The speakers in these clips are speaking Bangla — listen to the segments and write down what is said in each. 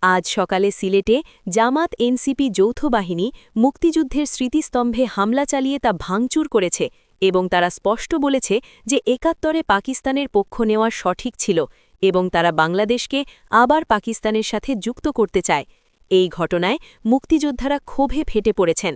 আজ সকালে সিলেটে জামাত এনসিপি যৌথ বাহিনী মুক্তিযুদ্ধের স্মৃতিস্তম্ভে হামলা চালিয়ে তা ভাঙচুর করেছে এবং তারা স্পষ্ট বলেছে যে ৭১-এ পাকিস্তানের পক্ষ নেওয়া সঠিক ছিল এবং তারা বাংলাদেশকে আবার পাকিস্তানের সাথে যুক্ত করতে চায়। এই ঘটনায় মুক্তিযোদ্ধারা ক্ষোভে ফেটে পড়েছেন।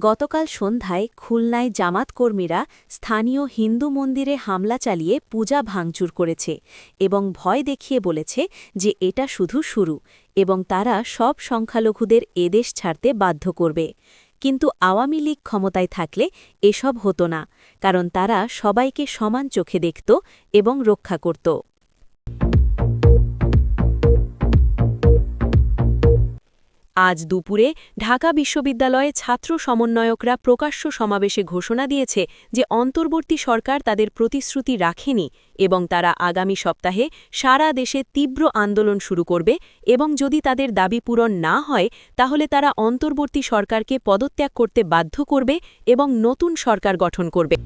গতকাল সন্ধ্যায় খুলনায় জামাত কর্মীরা স্থানীয় হিন্দু মন্দিরে হামলা চালিয়ে পূজা ভাঙচুর করেছে এবং ভয় দেখিয়ে বলেছে যে এটা শুধু শুরু এবং তারা সব সংখ্যালঘুদের এদেশ ছাড়তে বাধ্য করবে। কিন্তু আওয়ামী লীগ ক্ষমতায় থাকলে এসব হতো না, কারণ তারা সবাইকে সমান চোখে দেখত এবং রক্ষা করত। আজ দুপুরে ঢাকা বিশ্ববিদ্যালয়ে ছাত্র সমন্বয়করা প্রকাশ্য সমাবেশে ঘোষণা দিয়েছে যে অন্তর্বর্তী সরকার তাদের প্রতিশ্রুতি রাখেনি এবং তারা আগামী সপ্তাহে সারা দেশে তীব্র আন্দোলন শুরু করবে এবং যদি তাদের দাবি পূরণ না হয় তাহলে তারা অন্তর্বর্তী সরকারকে পদত্যাগ করতে বাধ্য করবে এবং নতুন সরকার গঠন করবে।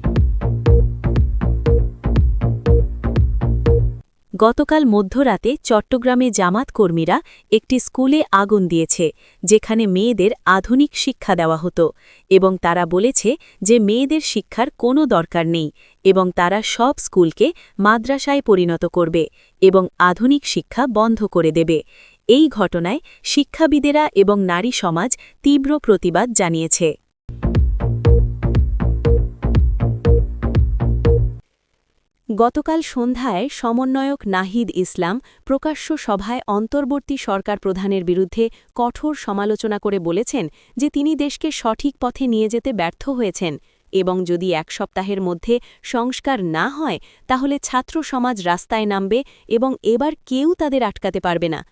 গতকাল মধ্যরাতে চট্টগ্রামে জামাত কর্মীরা একটি স্কুলে আগুন দিয়েছে যেখানে মেয়েদের আধুনিক শিক্ষা দেওয়া হতো এবং তারা বলেছে যে মেয়েদের শিক্ষার কোনো দরকার নেই এবং তারা সব স্কুলকে মাদ্রাসায় পরিণত করবে এবং আধুনিক শিক্ষা বন্ধ করে দেবে। এই ঘটনায় শিক্ষাবিদেরা এবং নারী সমাজ তীব্র প্রতিবাদ জানিয়েছে। গতকাল সন্ধ্যায় সমন্বয়ক নাহিদ ইসলাম প্রকাশ্য সভায় অন্তর্বর্তী সরকার প্রধানের বিরুদ্ধে কঠোর সমালোচনা করে বলেছেন যে তিনি দেশকে সঠিক পথে নিয়ে যেতে ব্যর্থ হয়েছেন এবং যদি এক সপ্তাহের মধ্যে সংস্কার না হয় তাহলে ছাত্র সমাজ রাস্তায় নামবে এবং এবার কেউ তাদের আটকাতে পারবে না।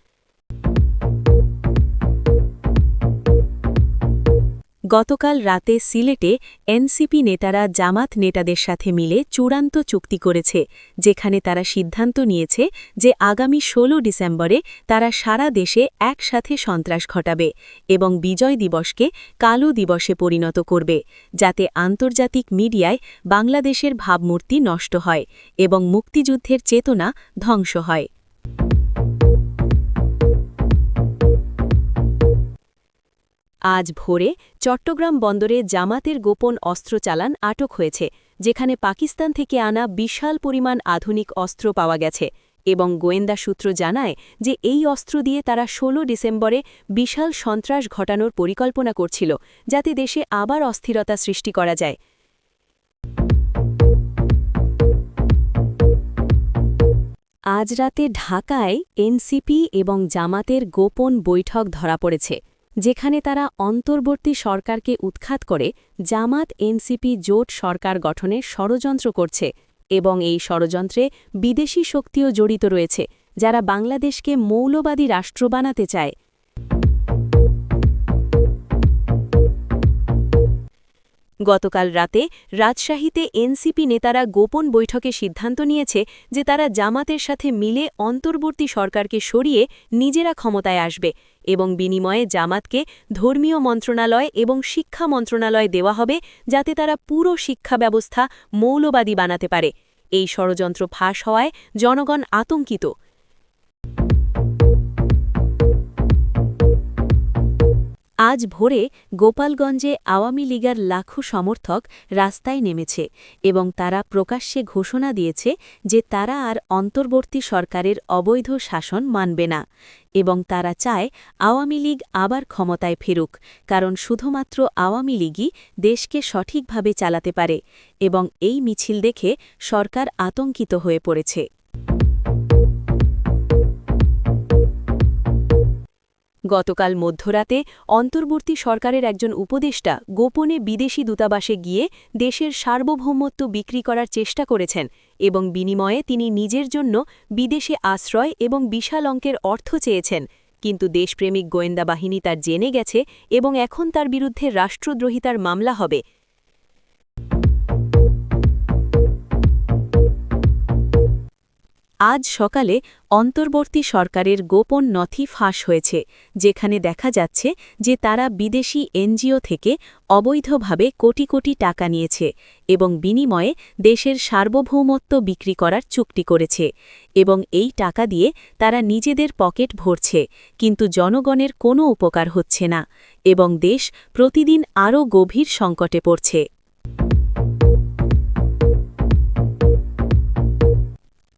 গতকাল রাতে সিলেটে এনসিপি নেতারা জামাত নেতাদের সাথে মিলে চূড়ান্ত চুক্তি করেছে, যেখানে তারা সিদ্ধান্ত নিয়েছে যে আগামী ১৬ ডিসেম্বরে তারা সারা দেশে একসাথে সন্ত্রাস ঘটাবে এবং বিজয় দিবসকে কালো দিবসে পরিণত করবে, যাতে আন্তর্জাতিক মিডিয়ায় বাংলাদেশের ভাবমূর্তি নষ্ট হয় এবং মুক্তিযুদ্ধের চেতনা ধ্বংস হয়। আজ ভোরে চট্টগ্রাম বন্দরে জামাতের গোপন অস্ত্র চালান আটক হয়েছে, যেখানে পাকিস্তান থেকে আনা বিশাল পরিমাণ আধুনিক অস্ত্র পাওয়া গেছে এবং গোয়েন্দা সূত্র জানায় যে এই অস্ত্র দিয়ে তারা ১৬ ডিসেম্বরে বিশাল সন্ত্রাস ঘটানোর পরিকল্পনা করছিল, যাতে দেশে আবার অস্থিরতা সৃষ্টি করা যায়। আজ রাতে ঢাকায় এনসিপি এবং জামাতের গোপন বৈঠক ধরা পড়েছে, যেখানে তারা অন্তর্বর্তী সরকারকে উৎখাত করে জামাত এনসিপি জোট সরকার গঠনের ষড়যন্ত্র করছে এবং এই ষড়যন্ত্রে বিদেশি শক্তিও জড়িত রয়েছে, যারা বাংলাদেশকে মৌলবাদী রাষ্ট্র বানাতে চায়। গতকাল রাতে রাজশাহীতে এনসিপি নেতারা গোপন বৈঠকে সিদ্ধান্ত নিয়েছে যে তারা জামাতের সাথে মিলে অন্তর্বর্তী সরকারকে সরিয়ে নিজেরা ক্ষমতায় আসবে এবং বিনিময়ে জামাতকে ধর্মীয় মন্ত্রণালয় এবং শিক্ষা মন্ত্রণালয় দেওয়া হবে, যাতে তারা পুরো শিক্ষা ব্যবস্থা মৌলবাদী বানাতে পারে। এই ষড়যন্ত্র ফাঁস হওয়ায় জনগণ আতঙ্কিত। আজ ভোরে গোপালগঞ্জে আওয়ামী লীগের লাখো সমর্থক রাস্তায় নেমেছে এবং তারা প্রকাশ্যে ঘোষণা দিয়েছে যে তারা আর অন্তর্বর্তী সরকারের অবৈধ শাসন মানবে না এবং তারা চায় আওয়ামী লীগ আবার ক্ষমতায় ফেরুক, কারণ শুধুমাত্র আওয়ামী লীগই দেশকে সঠিকভাবে চালাতে পারে এবং এই মিছিল দেখে সরকার আতঙ্কিত হয়ে পড়েছে। গতকাল মধ্যরাতে অন্তর্বর্তী সরকারের একজন উপদেষ্টা গোপনে বিদেশি দূতাবাসে গিয়ে দেশের সার্বভৌমত্ব বিক্রি করার চেষ্টা করেছেন এবং বিনিময়ে তিনি নিজের জন্য বিদেশে আশ্রয় এবং বিশাল অঙ্কের অর্থ চেয়েছেন, কিন্তু দেশপ্রেমিক গোয়েন্দা বাহিনী তার জেনে গেছে এবং এখন তার বিরুদ্ধে রাষ্ট্রদ্রোহিতার মামলা হবে। আজ সকালে অন্তর্বর্তী সরকারের গোপন নথি ফাঁস হয়েছে, যেখানে দেখা যাচ্ছে যে তারা বিদেশি এনজিও থেকে অবৈধভাবে কোটি কোটি টাকা নিয়েছে এবং বিনিময়ে দেশের সার্বভৌমত্ব বিক্রি করার চুক্তি করেছে এবং এই টাকা দিয়ে তারা নিজেদের পকেট ভরছে, কিন্তু জনগণের কোনো উপকার হচ্ছে না এবং দেশ প্রতিদিন আরও গভীর সংকটে পড়ছে।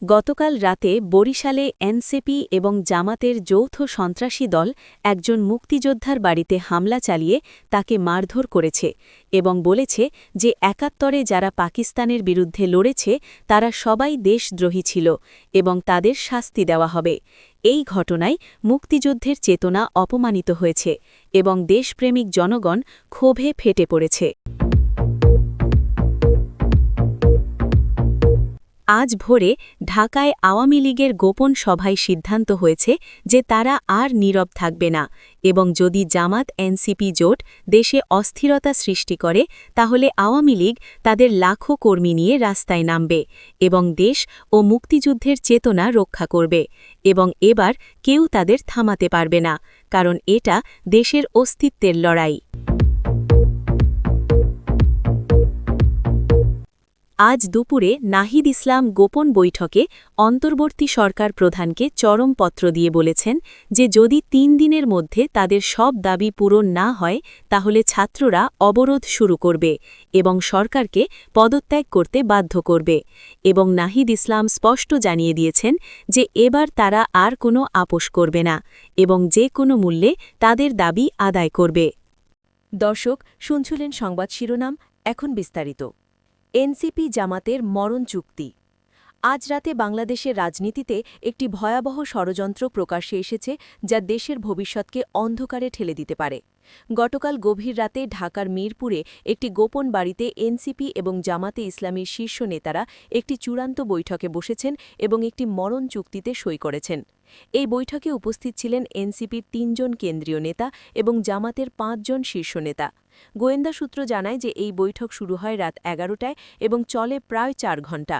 গতকাল রাতে বরিশালে এনসিপি এবং জামাতের যৌথ সন্ত্রাসী দল একজন মুক্তিযোদ্ধার বাড়িতে হামলা চালিয়ে তাকে মারধর করেছে এবং বলেছে যে ৭১-এ যারা পাকিস্তানের বিরুদ্ধে লড়েছে তারা সবাই দেশদ্রোহী ছিল এবং তাদের শাস্তি দেওয়া হবে। এই ঘটনায় মুক্তিযুদ্ধের চেতনা অপমানিত হয়েছে এবং দেশপ্রেমিক জনগণ ক্ষোভে ফেটে পড়েছে। আজ ভোরে ঢাকায় আওয়ামী লীগের গোপন সভায় সিদ্ধান্ত হয়েছে যে তারা আর নীরব থাকবে না এবং যদি জামাত এনসিপি জোট দেশে অস্থিরতা সৃষ্টি করে তাহলে আওয়ামী লীগ তাদের লাখো কর্মী নিয়ে রাস্তায় নামবে এবং দেশ ও মুক্তিযুদ্ধের চেতনা রক্ষা করবে এবং এবার কেউ তাদের থামাতে পারবে না, কারণ এটা দেশের অস্তিত্বের লড়াই। আজ দুপুরে নাহিদ ইসলাম গোপন বৈঠকে অন্তর্বর্তী সরকার প্রধানকে চরম পত্র দিয়ে বলেছেন যে যদি ৩ দিনের মধ্যে তাদের সব দাবি পূরণ না হয় তাহলে ছাত্ররা অবরোধ শুরু করবে এবং সরকারকে পদত্যাগ করতে বাধ্য করবে এবং নাহিদ ইসলাম স্পষ্ট জানিয়ে দিয়েছেন যে এবার তারা আর কোনো আপোষ করবে না এবং যে কোনো মূল্যে তাদের দাবি আদায় করবে। দর্শক, শুনছিলেন সংবাদ শিরোনাম, এখন বিস্তারিত। এনসিপি জামাতের মরণ চুক্তি। আজ রাতে বাংলাদেশের রাজনীতিতে একটি ভয়াবহ ষড়যন্ত্র প্রকাশ্যে এসেছে যা দেশের ভবিষ্যৎকে অন্ধকারে ঠেলে দিতে পারে। গতকাল গভীর রাতে ঢাকার মিরপুরে একটি গোপন বাড়িতে এনসিপি এবং জামাতে ইসলামীর শীর্ষ নেতারা একটি চূড়ান্ত বৈঠকে বসেছেন এবং একটি মরণ চুক্তিতে সই করেছেন। এই বৈঠকে উপস্থিত ছিলেন এনসিপির ৩ জন কেন্দ্রীয় নেতা এবং জামাতের ৫ জন শীর্ষ নেতা। গোয়েন্দা সূত্র জানায় যে এই বৈঠক শুরু হয় রাত ১১টায় এবং চলে প্রায় ৪ ঘণ্টা।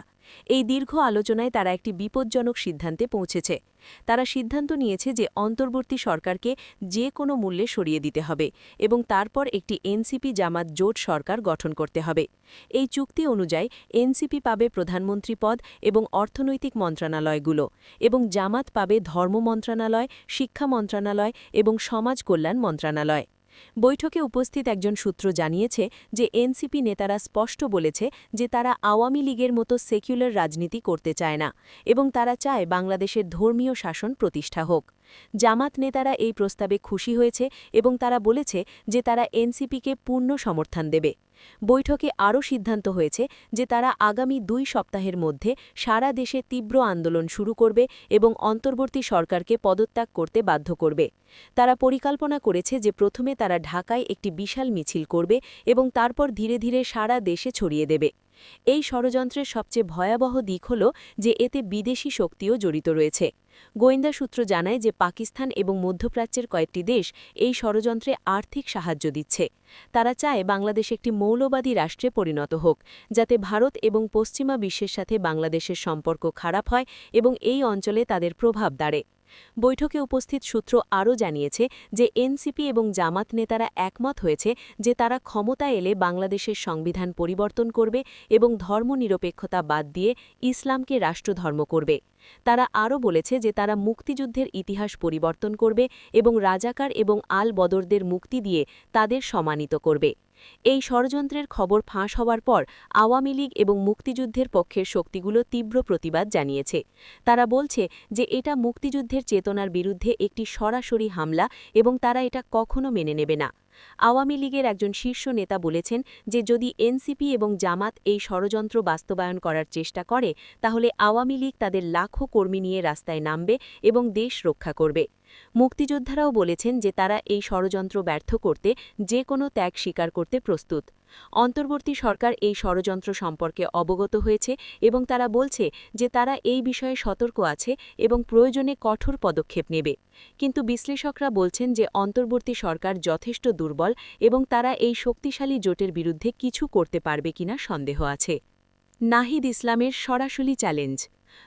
এই দীর্ঘ আলোচনায় তারা একটি বিপজ্জনক সিদ্ধান্তে পৌঁছেছে। তারা সিদ্ধান্ত নিয়েছে যে অন্তর্বর্তী সরকারকে যে কোনো মূল্যে সরিয়ে দিতে হবে এবং তারপর একটি এনসিপি জামাত জোট সরকার গঠন করতে হবে। এই চুক্তি অনুযায়ী এনসিপি পাবে প্রধানমন্ত্রী পদ এবং অর্থনৈতিক মন্ত্রণালয়গুলো এবং জামাত পাবে ধর্ম মন্ত্রণালয়, শিক্ষা মন্ত্রণালয় এবং সমাজ কল্যাণ মন্ত্রণালয়। বৈঠকে উপস্থিত একজন সূত্র জানিয়েছে যে এনসিপি নেতারা স্পষ্ট বলেছে যে তারা আওয়ামী লীগের মতো সেকুলার রাজনীতি করতে চায় না এবং তারা চায় বাংলাদেশের ধর্মীয় শাসন প্রতিষ্ঠা হোক। জামাত নেতারা এই প্রস্তাবে খুশি হয়েছে এবং তারা বলেছে যে তারা এনসিপিকে পূর্ণ সমর্থন দেবে। বৈঠকে আরও সিদ্ধান্ত হয়েছে যে তারা আগামী ২ সপ্তাহের মধ্যে সারা দেশে তীব্র আন্দোলন শুরু করবে এবং অন্তর্বর্তী সরকারকে পদত্যাগ করতে বাধ্য করবে। তারা পরিকল্পনা করেছে যে প্রথমে তারা ঢাকায় একটি বিশাল মিছিল করবে এবং তারপর ধীরে ধীরে সারা দেশে ছড়িয়ে দেবে। এই ষড়যন্ত্রের সবচেয়ে ভয়াবহ দিক হল যে এতে বিদেশি শক্তিও জড়িত রয়েছে। গোয়েন্দা সূত্র জানায় যে পাকিস্তান এবং মধ্যপ্রাচ্যের কয়েকটি দেশ এই ষড়যন্ত্রে আর্থিক সাহায্য দিচ্ছে। তারা চায় বাংলাদেশ একটি মৌলবাদী রাষ্ট্রে পরিণত হোক, যাতে ভারত এবং পশ্চিমা বিশ্বের সাথে বাংলাদেশের সম্পর্ক খারাপ হয় এবং এই অঞ্চলে তাদের প্রভাব দাঁড়ে। বৈঠকে উপস্থিত সূত্র আরও জানিয়েছে যে এনসিপি এবং জামাত নেতারা একমত হয়েছে যে তারা ক্ষমতা এলে বাংলাদেশের সংবিধান পরিবর্তন করবে এবং ধর্মনিরপেক্ষতা বাদ দিয়ে ইসলামকে রাষ্ট্রধর্ম করবে। তারা আরও বলেছে যে তারা মুক্তিযুদ্ধের ইতিহাস পরিবর্তন করবে এবং রাজাকার এবং আল বদরদের মুক্তি দিয়ে তাদের সম্মানিত করবে। এই ষড়যন্ত্রের খবর ফাঁস হওয়ার পর আওয়ামী লীগ এবং মুক্তিযুদ্ধের পক্ষের শক্তিগুলো তীব্র প্রতিবাদ জানিয়েছে। তারা বলছে যে এটা মুক্তিযুদ্ধের চেতনার বিরুদ্ধে একটি সরাসরি হামলা এবং তারা এটা কখনো মেনে নেবে না। আওয়ামী লীগের একজন শীর্ষ নেতা বলেছেন যে যদি এনসিপি এবং জামাত এই ষড়যন্ত্র বাস্তবায়ন করার চেষ্টা করে তাহলে আওয়ামী লীগ তাদের লাখো কর্মী নিয়ে রাস্তায় নামবে এবং দেশ রক্ষা করবে। মুক্তিযোদ্ধারাও বলেছেন যে তারা এই ষড়যন্ত্র ব্যর্থ করতে যে কোনো ত্যাগ স্বীকার করতে প্রস্তুত। অন্তর্বর্তী সরকার এই ষড়যন্ত্র সম্পর্কে অবগত হয়েছে এবং তারা বলছে যে তারা এই বিষয়ে সতর্ক আছে এবং প্রয়োজনে কঠোর পদক্ষেপ নেবে। কিন্তু বিশ্লেষকরা বলছেন যে অন্তর্বর্তী সরকার যথেষ্ট দুর্বল এবং তারা এই শক্তিশালী জোটের বিরুদ্ধে কিছু করতে পারবে কিনা সন্দেহ আছে। নাহিদ ইসলামের সরাসরি চ্যালেঞ্জ।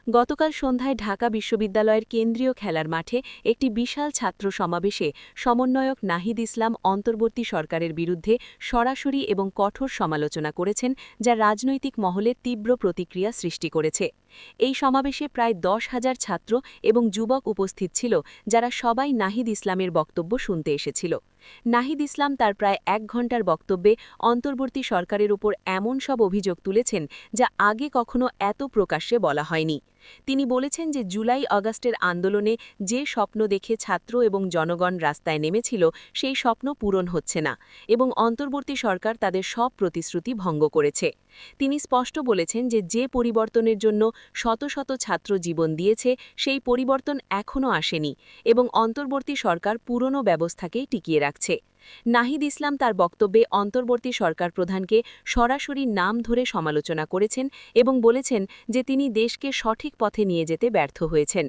গতকাল সন্ধ্যায় ঢাকা বিশ্ববিদ্যালয়ের কেন্দ্রীয় খেলার মাঠে একটি বিশাল ছাত্র সমাবেশে সমন্বয়ক নাহিদ ইসলাম অন্তর্বর্তী সরকারের বিরুদ্ধে সরাসরি এবং কঠোর সমালোচনা করেছেন, যা রাজনৈতিক মহলে তীব্র প্রতিক্রিয়া সৃষ্টি করেছে। এই সমাবেশে প্রায় 10,000 ছাত্র এবং যুবক উপস্থিত ছিল, যারা সবাই নাহিদ ইসলামের বক্তব্য শুনতে এসেছিল। নাহিদ ইসলাম তার প্রায় 1 ঘণ্টার বক্তব্যে অন্তর্বর্তী সরকারের উপর এমন সব অভিযোগ তুলেছেন, যা আগে কখনো এত প্রকাশ্যে বলা হয়নি। তিনি বলেছেন যে জুলাই আগস্টের আন্দোলনে যে স্বপ্ন দেখে ছাত্র এবং জনগণ রাস্তায় নেমেছিল, সেই স্বপ্ন পূরণ হচ্ছে না এবং অন্তর্বর্তী সরকার তাদের সব প্রতিশ্রুতি ভঙ্গ করেছে। তিনি স্পষ্ট বলেছেন যে পরিবর্তনের জন্য শত শত ছাত্র জীবন দিয়েছে, সেই পরিবর্তন এখনও আসেনি এবং অন্তর্বর্তী সরকার পুরনো ব্যবস্থাকেই টিকিয়ে রাখছে। নাহিদ ইসলাম তার বক্তব্যে অন্তর্বর্তী সরকার প্রধানকে সরাসরি নাম ধরে সমালোচনা করেছেন এবং বলেছেন যে তিনি দেশকে সঠিক পথে নিয়ে যেতে ব্যর্থ হয়েছেন।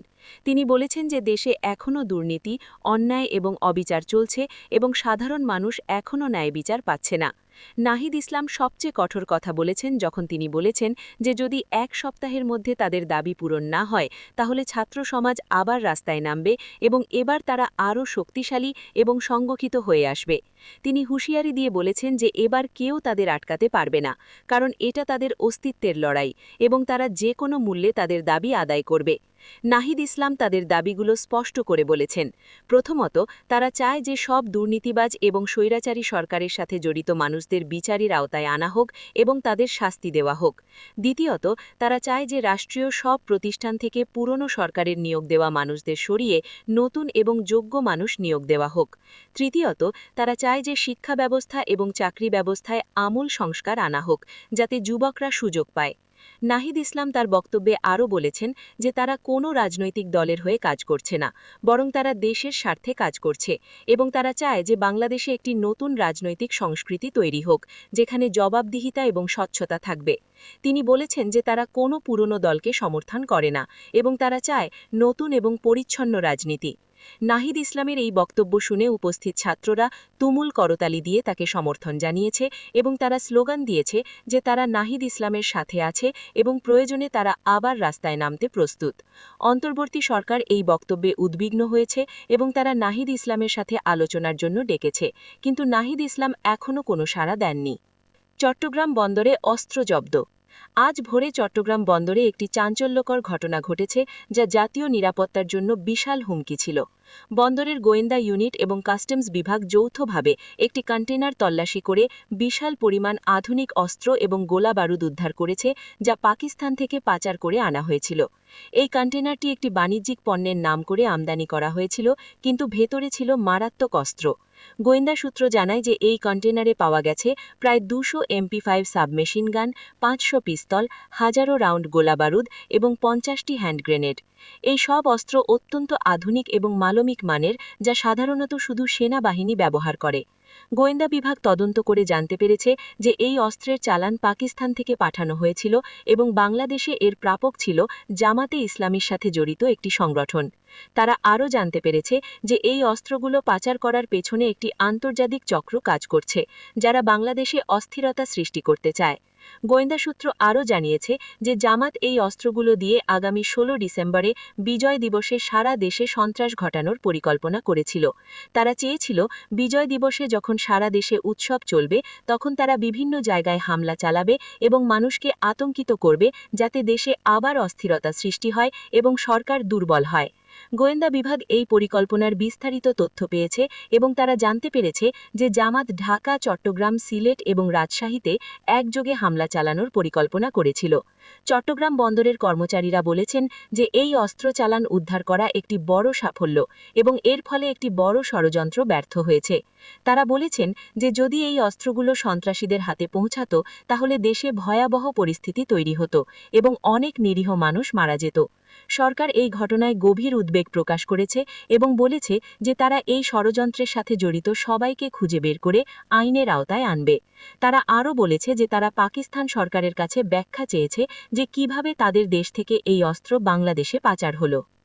তিনি বলেছেন যে দেশে এখনও দুর্নীতি, অন্যায় এবং অবিচার চলছে এবং সাধারণ মানুষ এখনও ন্যায় বিচার পাচ্ছে না। নাহিদ ইসলাম সবচেয়ে কঠোর কথা বলেছেন যখন তিনি বলেছেন যে যদি 1 সপ্তাহের মধ্যে তাদের দাবি পূরণ না হয়, তাহলে ছাত্র সমাজ আবার রাস্তায় নামবে এবং এবার তারা আরও শক্তিশালী এবং সংগঠিত হয়ে আসবে। তিনি হুঁশিয়ারি দিয়ে বলেছেন যে এবার কেউ তাদের আটকাতে পারবে না, কারণ এটা তাদের অস্তিত্বের লড়াই এবং তারা যে কোনো মূল্যে তাদের দাবি আদায় করবে। নাহিদ ইসলাম তাদের দাবিগুলো স্পষ্ট করে বলেছেন। প্রথমত, তারা চায় যে সব দুর্নীতিবাজ এবং স্বৈরাচারী সরকারের সাথে জড়িত মানুষদের বিচারের আওতায় আনা হোক এবং তাদের শাস্তি দেওয়া হোক। দ্বিতীয়ত, তারা চায় যে রাষ্ট্রীয় সব প্রতিষ্ঠান থেকে পুরনো সরকারের নিয়োগ দেওয়া মানুষদের সরিয়ে নতুন এবং যোগ্য মানুষ নিয়োগ দেওয়া হোক। তৃতীয়ত, তারা চায় যে শিক্ষা ব্যবস্থা এবং চাকরি ব্যবস্থায় আমূল সংস্কার আনা হোক, যাতে যুবকরা সুযোগ পায়। নাহিদ ইসলাম তার বক্তব্যে আরও বলেছেন যে তারা কোনো রাজনৈতিক দলের হয়ে কাজ করছে না, বরং তারা দেশের স্বার্থে কাজ করছে এবং তারা চায় যে বাংলাদেশে একটি নতুন রাজনৈতিক সংস্কৃতি তৈরি হোক, যেখানে জবাবদিহিতা এবং স্বচ্ছতা থাকবে। তিনি বলেছেন যে তারা কোনো পুরনো দলকে সমর্থন করে না এবং তারা চায় নতুন এবং পরিচ্ছন্ন রাজনীতি। নাহিদ ইসলামের এই বক্তব্য শুনে উপস্থিত ছাত্ররা তুমুল করতালি দিয়ে তাকে সমর্থন জানিয়েছে এবং তারা স্লোগান দিয়েছে যে তারা নাহিদ ইসলামের সাথে আছে এবং প্রয়োজনে তারা আবার রাস্তায় নামতে প্রস্তুত। অন্তর্বর্তী সরকার এই বক্তব্যে উদ্বিগ্ন হয়েছে এবং তারা নাহিদ ইসলামের সাথে আলোচনার জন্য ডেকেছে, কিন্তু নাহিদ ইসলাম এখনও কোনো সাড়া দেননি। চট্টগ্রাম বন্দরে অস্ত্র জব্দ। আজ ভোরে চট্টগ্রাম বন্দরে একটি চাঞ্চল্যকর ঘটনা ঘটেছে, যা জাতীয় নিরাপত্তার জন্য বিশাল হুমকি ছিল। বন্দরের গোয়েন্দা ইউনিট এবং কাস্টমস বিভাগ যৌথভাবে একটি কন্টেইনার তল্লাশি করে বিশাল পরিমাণ আধুনিক অস্ত্র এবং গোলা বারুদ উদ্ধার করেছে, যা পাকিস্তান থেকে পাচার করে আনা হয়েছিল। এই কন্টেইনারটি একটি বাণিজ্যিক পণ্যের নাম করে আমদানি করা হয়েছিল, কিন্তু ভেতরে ছিল মারাত্মক অস্ত্র। গোয়েন্দা সূত্র জানায় যে এই কন্টেইনারে পাওয়া গেছে প্রায় 200 MP5 সাবমেশিন গান, 500 পিস্তল, হাজারো রাউন্ড গোলাবারুদ এবং 50টি হ্যান্ড গ্রেনেড। এই সব অস্ত্র অত্যন্ত আধুনিক এবং মালমিক মানের, যা সাধারণত শুধু সেনাবাহিনী ব্যবহার করে। গোয়েন্দা বিভাগ তদন্ত করে জানতে পেরেছে যে এই অস্ত্রের চালান পাকিস্তান থেকে পাঠানো হয়েছিল এবং বাংলাদেশে এর প্রাপক ছিল জামাতে ইসলামীর সাথে জড়িত একটি সংগঠন। তারা আরও জানতে পেরেছে যে এই অস্ত্রগুলো পাচার করার পেছনে একটি আন্তর্জাতিক চক্র কাজ করছে, যারা বাংলাদেশে অস্থিরতা সৃষ্টি করতে চায়। গোয়েন্দা সূত্র আরও জানিয়েছে যে জামাত এই অস্ত্রগুলো দিয়ে আগামী 16 ডিসেম্বরে বিজয় দিবসে সারা দেশে সন্ত্রাস ঘটানোর পরিকল্পনা করেছিল। তারা চেয়েছিল বিজয় দিবসে যখন সারা দেশে উৎসব চলবে, তখন তারা বিভিন্ন জায়গায় হামলা চালাবে এবং মানুষকে আতঙ্কিত করবে, যাতে দেশে আবার অস্থিরতা সৃষ্টি হয় এবং সরকার দুর্বল হয়। গোয়েন্দা বিভাগ এই পরিকল্পনার বিস্তারিত তথ্য পেয়েছে এবং তারা জানতে পেরেছে যে জামাত ঢাকা, চট্টগ্রাম, সিলেট এবং রাজশাহীতে একযোগে হামলা চালানোর পরিকল্পনা করেছিল। চট্টগ্রাম বন্দরের কর্মচারীরা বলেছেন যে এই অস্ত্র চালান উদ্ধার করা একটি বড় সাফল্য এবং এর ফলে একটি বড় ষড়যন্ত্র ব্যর্থ হয়েছে। তারা বলেছেন যে যদি এই অস্ত্রগুলো সন্ত্রাসীদের হাতে পৌঁছাত, তাহলে দেশে ভয়াবহ পরিস্থিতি তৈরি হতো এবং অনেক নিরীহ মানুষ মারা যেত। সরকার এই ঘটনায় গভীর উদ্বেগ প্রকাশ করেছে এবং বলেছে যে তারা এই ষড়যন্ত্রের সাথে জড়িত সবাইকে খুঁজে বের করে আইনের আওতায় আনবে। তারা আরও বলেছে যে তারা পাকিস্তান সরকারের কাছে ব্যাখ্যা চেয়েছে যে কিভাবে তাদের দেশ থেকে এই অস্ত্র বাংলাদেশে পাচার হলো।